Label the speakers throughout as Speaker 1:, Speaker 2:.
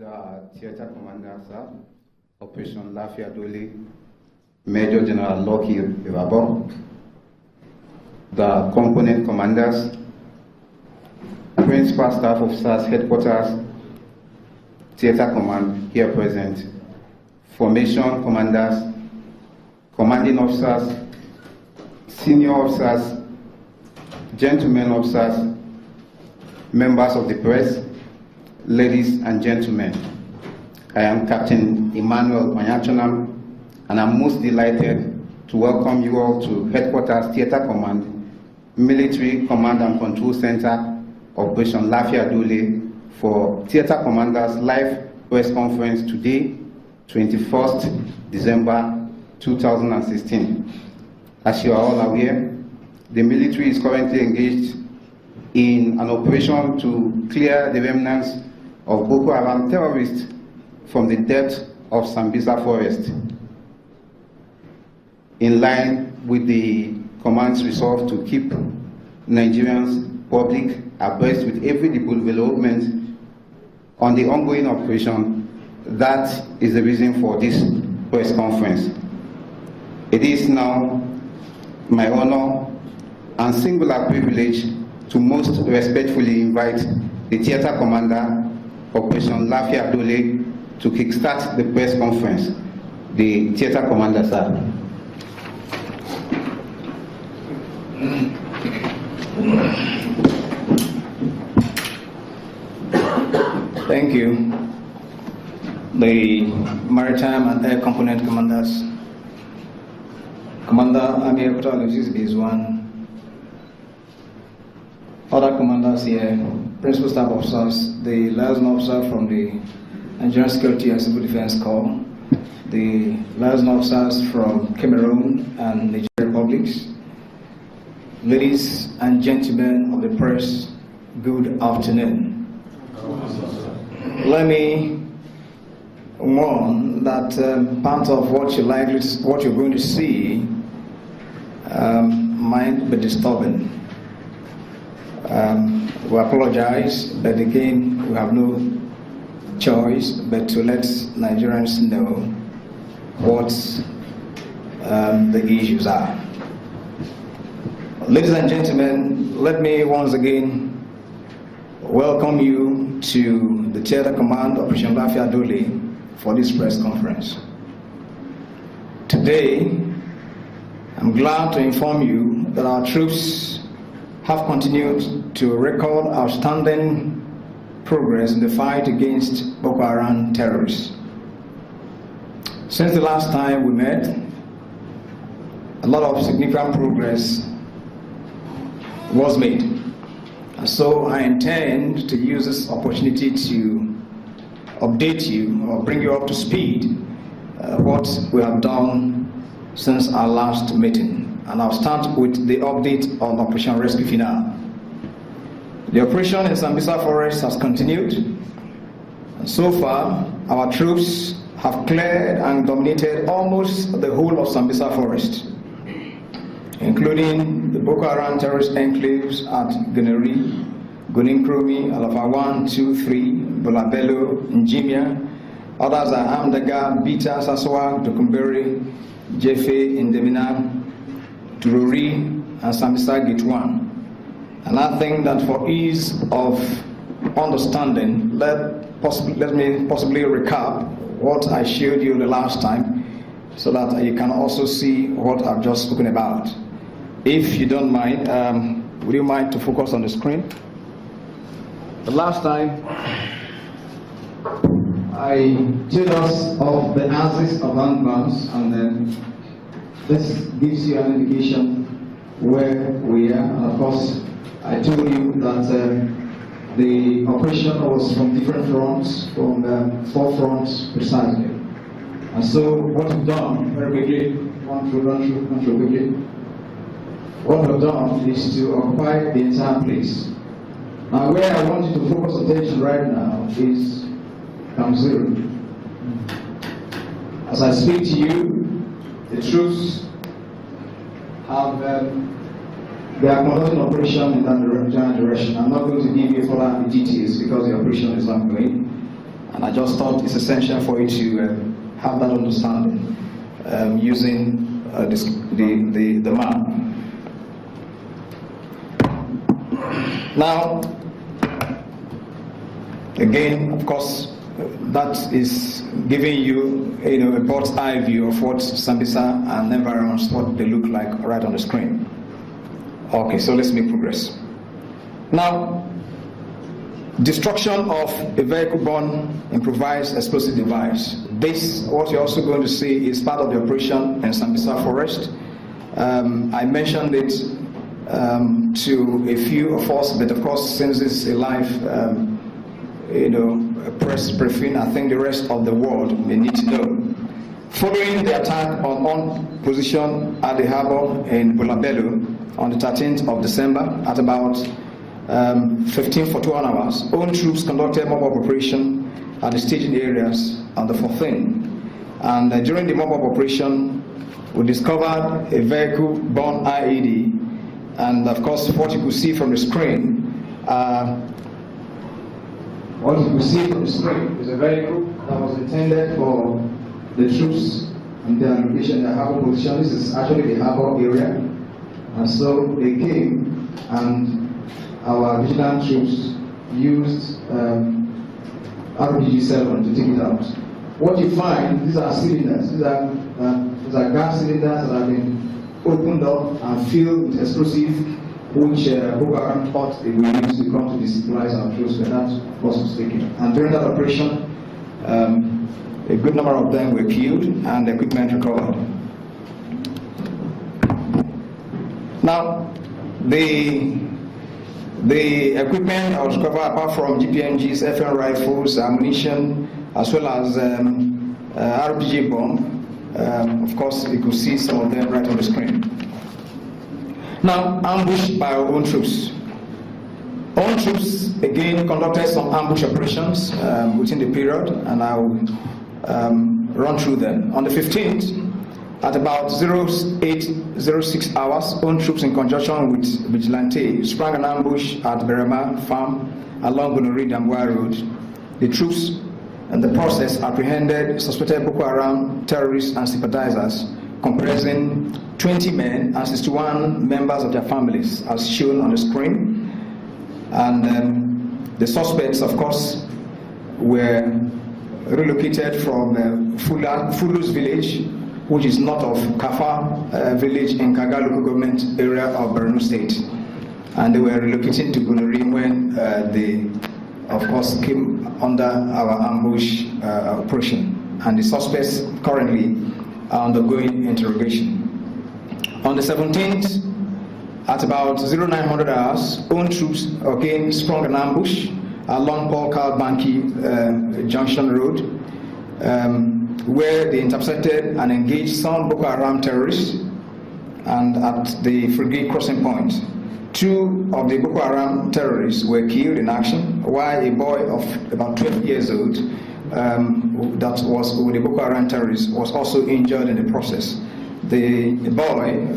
Speaker 1: The theater commander, sir, Operation Lafiya Dole, Major General Loki Ibabo, the component commanders, principal staff officers, headquarters, theater command here present, formation commanders, commanding officers, senior officers, gentlemen officers, members of the press, ladies and gentlemen. I am Captain Emmanuel Onyachonam, and I'm most delighted to welcome you all to Headquarters Theater Command, Military Command and Control Center, Operation Lafiya Dole, for Theater Commanders live press conference today, 21st December 2016. As you are all aware, the military is currently engaged in an operation to clear the remnants of Boko Haram terrorists from the depths of Sambisa forest, in line with the command's resolve to keep Nigerians public abreast with every development on the ongoing operation. That is the reason for this press conference. It is now my honor and singular privilege to most respectfully invite the theater commander, Operation Lafiya Dole, to kickstart the press conference. The theater commander, sir.
Speaker 2: Thank you. The Maritime and Air Component Commanders, Commander Army Headquarters Logistics Base 1, other commanders here, principal staff officers, the liaison officer from the Nigerian Security and Civil Defense Corps, the liaison officers from Cameroon and Nigerian republics, ladies and gentlemen of the press, good afternoon. Let me warn that part of what you're going to see might be disturbing. We apologize, but again, we have no choice but to let Nigerians know what the issues are. Ladies and gentlemen, let me once again welcome you to the Theater Command Operation Lafiya Dole for this press conference. Today, I'm glad to inform you that our troops have continued to record outstanding progress in the fight against Boko Haram terrorists. Since the last time we met, a lot of significant progress was made. And so I intend to use this opportunity to update you or bring you up to speed what we have done since our last meeting. And I'll start with the update on Operation Rescue Final. The operation in Sambisa Forest has continued, and so far our troops have cleared and dominated almost the whole of Sambisa Forest, including the Boko Haram terrorist enclaves at Guneri, Guninkromi, Alafa 1, 2, 3, Bolabello, Njimia. Others are Amdaga, Bita, Saswa, Dokumberi, Jefe, Indemina, Tururi, and Sambisa Gate 1. And I think that for ease of understanding, let me possibly recap what I showed you the last time so that you can also see what I've just spoken about. If you don't mind, would you mind to focus on the screen? The last time I told us of the axis of landmass, and then this gives you an indication where we are. And of course, I told you that the operation was from different fronts, from 4 fronts precisely. And so what we've done, very quickly, run through quickly. What we've done is to occupy the entire place. Now where I want you to focus attention right now is Camp Zero. As I speak to you, the troops have they are conducting operation in that general direction. I'm not going to give you further details because the operation is ongoing. And I just thought it's essential for you to have that understanding using the map. Now, again, of course, that is giving you, a bird's eye view of what Sambisa and environments, what they look like right on the screen. Okay, so let's make progress. Now, destruction of a vehicle-borne improvised explosive device. This, what you're also going to see, is part of the operation in Sambisa Forest. I mentioned it to a few of us, but of course, since this is a live, press briefing, I think the rest of the world may need to know. Following the attack on position at the harbor in Bulabelu on the 13th of December at about 15:41 hours, own troops conducted mob-up operation at the staging areas on the 14th. And during the mob-up operation, we discovered a vehicle-borne IED, and of course, what you could see from the screen, is a vehicle that was intended for the troops and their location, their harbor position. This is actually the harbor area, and so they came, and our vigilant troops used RPG-7 to take it out. What you find, these are cylinders. These are gas cylinders that have been opened up and filled with explosive, which Boko Haram thought they would use to come to destabilize our troops, but that was mistaken. And during that operation, a good number of them were killed and equipment recovered. Now, the equipment that was recovered, apart from GPMGs, FN rifles, ammunition, as well as RPG bomb, of course, you could see some of them right on the screen. Now, ambushed by our own troops. Own troops, again, conducted some ambush operations within the period, and I will run through them. On the 15th, at about 08:06 hours, own troops in conjunction with Vigilante sprang an ambush at Berema Farm along Gunuri Damboa Road. The troops in the process apprehended suspected Boko Haram terrorists and sympathizers comprising 20 men and 61 members of their families, as shown on the screen. And the suspects, of course, were relocated from Fulus village, which is north of Kafa village in Kaga local government area of Borno State. And they were relocated to Gunuri when they, of course, came under our ambush operation. And the suspects currently are undergoing interrogation. On the 17th, at about 0900 hours, own troops again sprung an ambush along Paul Kalbanki Junction Road, where they intercepted and engaged some Boko Haram terrorists, and at the Frigate crossing point, 2 of the Boko Haram terrorists were killed in action, while a boy of about 12 years old that was with the Boko Haram terrorists was also injured in the process. The boy,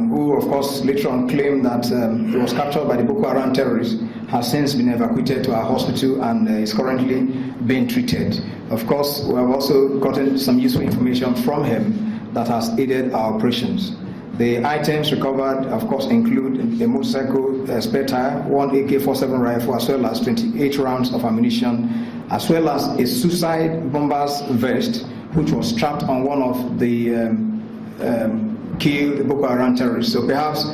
Speaker 2: who of course later on claimed that he was captured by the Boko Haram terrorists, has since been evacuated to our hospital and is currently being treated. Of course, we have also gotten some useful information from him that has aided our operations. The items recovered, of course, include a motorcycle spare tire, 1 AK-47 rifle, as well as 28 rounds of ammunition, as well as a suicide bomber's vest, which was strapped on one of the killed Boko Haram terrorists. So perhaps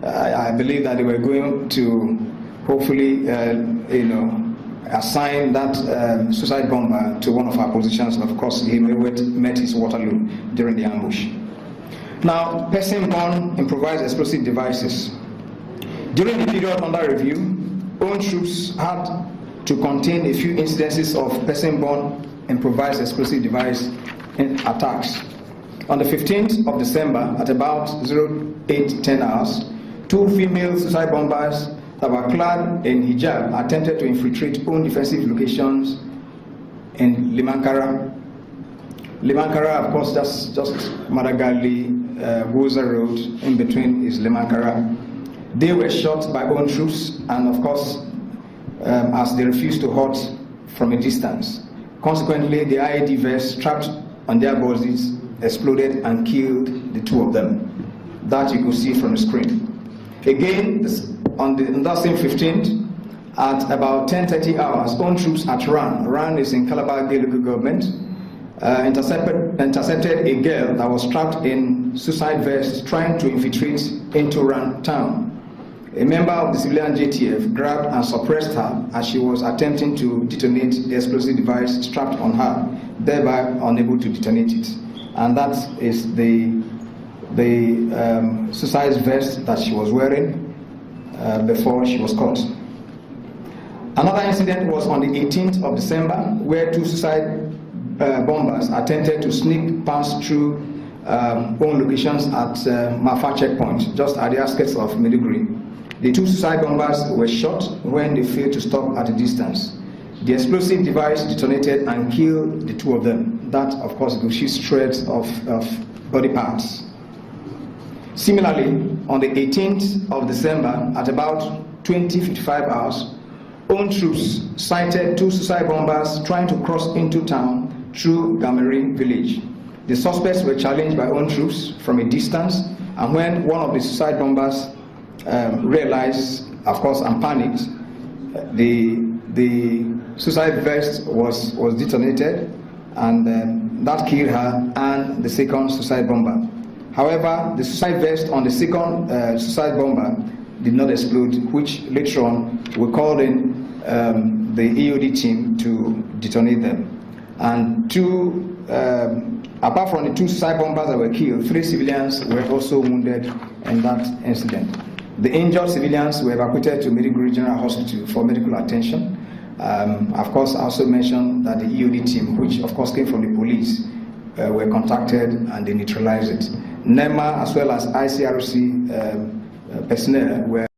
Speaker 2: I believe that they were going to hopefully, assign that suicide bomber to one of our positions, and of course he met his Waterloo during the ambush. Now, person-borne improvised explosive devices. During the period under review, own troops had to contain a few incidences of person-borne improvised explosive device attacks. On the 15th of December, at about 08:10 hours, 2 female suicide bombers that were clad in hijab attempted to infiltrate own defensive locations in Limankara. Limankara, of course, that's just Madagali, Woza Road, in between is Limankara. They were shot by own troops, and of course, as they refused to halt from a distance, Consequently, the IED vest strapped on their bodies exploded and killed the two of them. That you could see from the screen. Again, on that same 15th, at about 10:30 hours, own troops at Ran. Ran is in Calabar local government. Intercepted a girl that was strapped in suicide vest trying to infiltrate into Ran town. A member of the civilian JTF grabbed and suppressed her as she was attempting to detonate the explosive device strapped on her, thereby unable to detonate it. And that is the suicide vest that she was wearing before she was caught. Another incident was on the 18th of December, where two suicide bombers attempted to sneak past through own locations at Mafa checkpoint, just at the outskirts of Maiduguri. The two suicide bombers were shot when they failed to stop at a distance. The explosive device detonated and killed the two of them. That, of course, could see shreds of body parts. Similarly, on the 18th of December, at about 20:55 hours, own troops sighted two suicide bombers trying to cross into town through Gameri village. The suspects were challenged by own troops from a distance, and when one of the suicide bombers realized, of course, and panicked, the suicide vest was detonated, and that killed her and the second suicide bomber. However, the suicide vest on the second suicide bomber did not explode, which later on we called in the EOD team to detonate them. And apart from the two suicide bombers that were killed, 3 civilians were also wounded in that incident. The injured civilians were evacuated to Maiduguri General Hospital for medical attention. Of course, I also mentioned that the EOD team, which of course came from the police, were contacted and they neutralized it. NEMA as well as ICRC personnel were